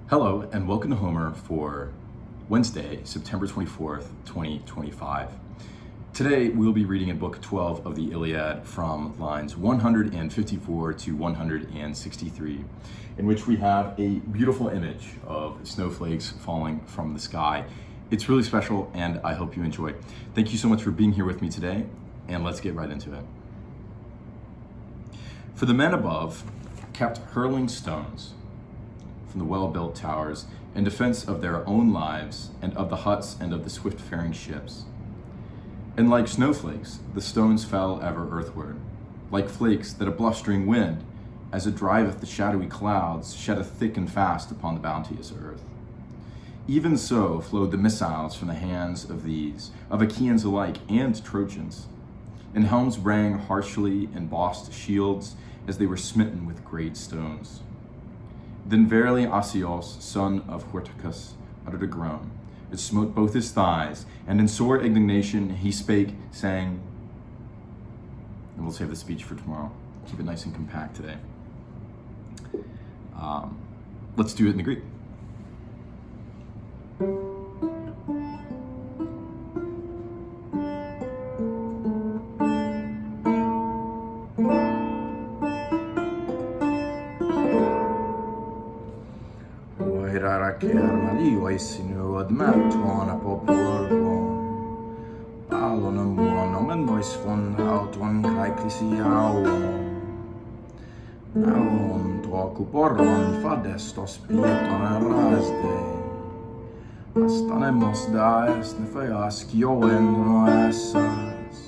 Hello and welcome to Homer for Wednesday, September 24th, 2025. Today we'll be reading in Book 12 of the Iliad from lines 154 to 163, in which we have a beautiful image of snowflakes falling from the sky. It's really special and I hope you enjoy. Thank you so much for being here with me today, and let's get right into it. For the men above kept hurling stones from the well-built towers in defense of their own lives and of the huts and of the swift-faring ships. And like snowflakes, the stones fell ever earthward, like flakes that a blustering wind, as it driveth the shadowy clouds, sheddeth thick and fast upon the bounteous earth. Even so flowed the missiles from the hands of these, of Achaeans alike and Trojans, and helms rang harshly and bossed shields as they were smitten with great stones. Then verily Asios, son of Horticus, uttered a groan. It smote both his thighs, and in sore indignation he spake, saying, and we'll save the speech for tomorrow. Keep it nice and compact today. Let's do it in the Greek. Oisinua dmättuana popurgon. Palona muona men noisfon auton kaiklisiauon. Naon tuoku poron fadestos pietone rasdei. Astanemos daes ne fejas kioen no essas.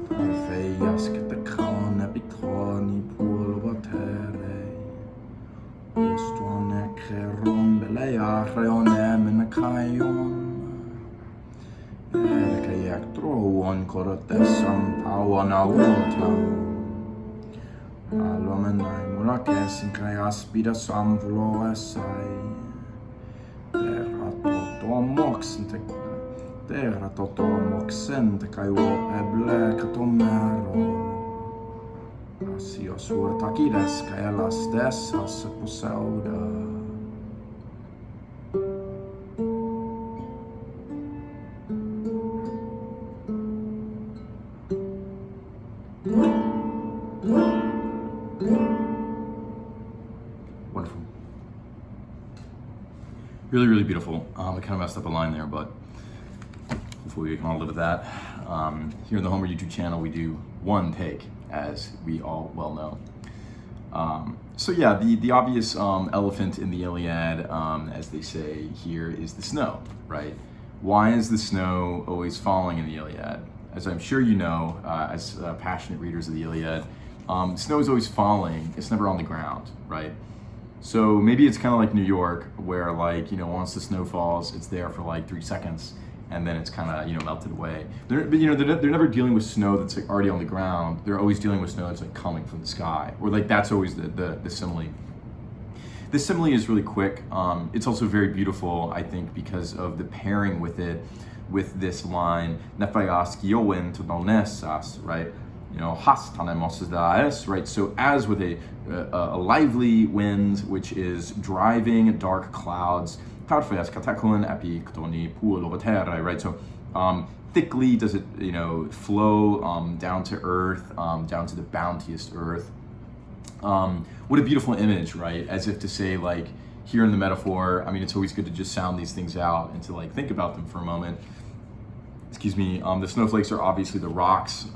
Tai fejas ketekane pitroni pulvaterei. Ostuane keron beleja reonem kaion. Elkä jäktrouon korotessam pauan auton. Alomen mulla kesin kai aspida samvloessai. Terra totomoksen te kai uopeble katomero. Asio suurta kideska elastessassa posauda. Wonderful. Really, really beautiful. I kind of messed up a line there, but hopefully we can all live with that. Here in the Homer YouTube channel, we do one take, as we all well know. So yeah, the obvious elephant in the Iliad, as they say here, is the snow, right? Why is the snow always falling in the Iliad? As I'm sure you know, as passionate readers of the Iliad, snow is always falling, it's never on the ground, right? So maybe it's kind of like New York, where once the snow falls, it's there for like 3 seconds, and then it's kind of melted away. They're never dealing with snow that's like already on the ground. They're always dealing with snow that's like coming from the sky, or like that's always the simile. This simile is really quick. It's also very beautiful, I think, because of the pairing with it, with this line, "Nefayas kiowen to donessas," right? Right? So as with a lively wind, which is driving dark clouds, right? So thickly does it, flow down to earth, down to the bounteous earth. What a beautiful image, right? As if to say, like, here in the metaphor, I mean, it's always good to just sound these things out and to like think about them for a moment. Excuse me. The snowflakes are obviously the rocks.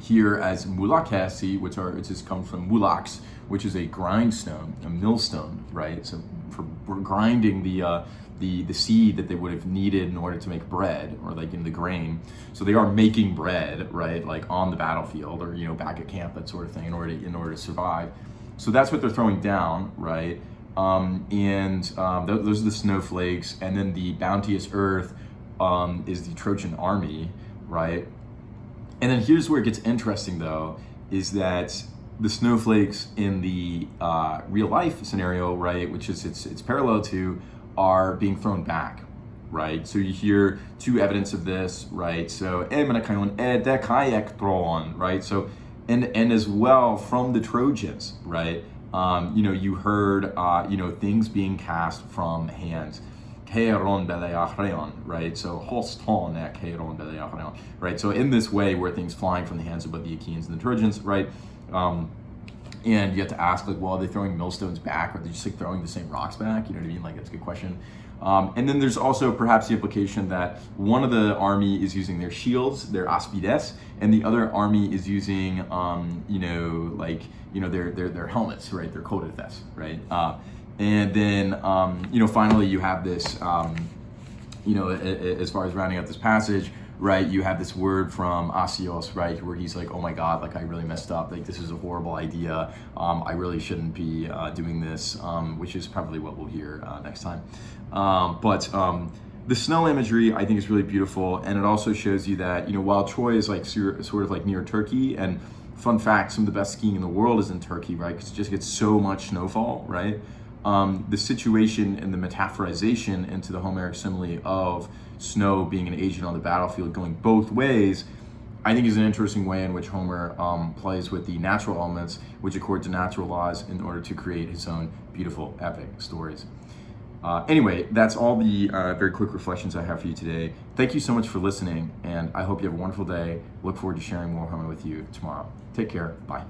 Here as mulakasi, which just comes from mulaks, which is a grindstone, a millstone, right? So for grinding the seed that they would have needed in order to make bread, or like in the grain. So they are making bread, right? Like on the battlefield, or back at camp, that sort of thing, in order to survive. So that's what they're throwing down, right? Those are the snowflakes, and then the bounteous earth is the Trojan army, right? And then here's where it gets interesting, though, is that the snowflakes in the real life scenario, right, which is it's parallel to, are being thrown back, right? So you hear two evidence of this, right? So right? So and as well from the Trojans, right? You heard, things being cast from hands. Right? So, right? So in this way, where things flying from the hands of both the Achaeans and the Trojans, right? And you have to ask, like, well, are they throwing millstones back, or are they just like throwing the same rocks back? You know what I mean? Like, that's a good question. And then there's also perhaps the implication that one of the army is using their shields, their aspides, and the other army is using, their helmets, right? Their coatethes, right? And then, finally you have this, as far as rounding out this passage, right, you have this word from Asios, right, where he's like, oh my God, like I really messed up, like this is a horrible idea, I really shouldn't be doing this, which is probably what we'll hear next time. But the snow imagery, I think, is really beautiful, and it also shows you that, while Troy is like sort of like near Turkey, and fun fact, some of the best skiing in the world is in Turkey, right, because it just gets so much snowfall, right? The situation and the metaphorization into the Homeric simile of snow being an agent on the battlefield going both ways, I think is an interesting way in which Homer plays with the natural elements which accord to natural laws in order to create his own beautiful epic stories. Anyway, that's all the very quick reflections I have for you today. Thank you so much for listening, and I hope you have a wonderful day. Look forward to sharing more Homer with you tomorrow. Take care. Bye.